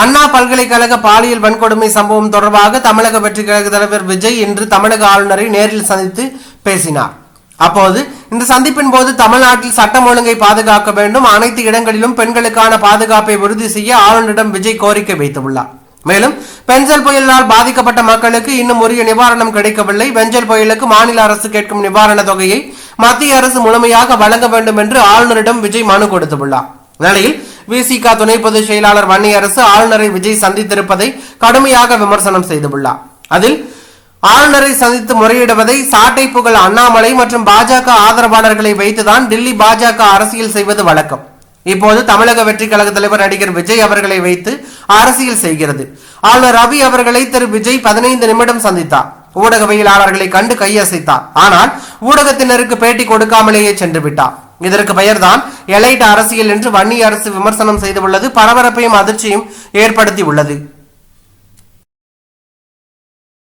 அண்ணா பல்கலைக்கழக பாலியல் வன்கொடுமை சம்பவம் தொடர்பாக தமிழக வெற்றிக் கழக தலைவர் விஜய் இன்று தமிழக ஆளுநரை நேரில் சந்தித்து பேசினார். அப்போது இந்த சந்திப்பின் போது தமிழ்நாட்டில் சட்டம் ஒழுங்கை பாதுகாக்க வேண்டும், அனைத்து இடங்களிலும் பெண்களுக்கான பாதுகாப்பை உறுதி செய்ய ஆளுநரிடம் விஜய் கோரிக்கை வைத்துள்ளார். மேலும் பெஞ்சல் புயலால் பாதிக்கப்பட்ட மக்களுக்கு இன்னும் உரிய நிவாரணம் கிடைக்கவில்லை, பெஞ்சல் புயலுக்கு மாநில அரசு கேட்கும் நிவாரண தொகையை மத்திய அரசு முழுமையாக வழங்க வேண்டும் என்று ஆளுநரிடம் விஜய் மனு கொடுத்துள்ளார். நிலையில் விசிக துணை பொதுச் செயலாளர் வன்னியரசு ஆளுநரை விஜய் சந்தித்திருப்பதை கடுமையாக விமர்சனம் செய்துள்ளார். அதில் ஆளுநரை சந்தித்து முறையிடுவதை சாட்டை புகழ் அண்ணாமலை மற்றும் பாஜக ஆதரவாளர்களை வைத்துதான் டில்லி பாஜக அரசியல் செய்வது வழக்கம். இப்போது தமிழக வெற்றி கழக தலைவர் நடிகர் விஜய் அவர்களை வைத்து அரசியல் செய்கிறது. ஆளுநர் ரவி அவர்களை திரு விஜய் 15 நிமிடம் சந்தித்தார். ஊடகவியலாளர்களை கண்டு கையசைத்தார். ஆனால் ஊடகத்தினருக்கு பேட்டி கொடுக்காமலேயே சென்று விட்டார். இதற்கு பெயர்தான் எலைட் அரசியல் என்று வன்னி அரசு விமர்சனம் செய்துள்ளது பரபரப்பையும் அதிர்ச்சியும் ஏற்படுத்தி உள்ளது.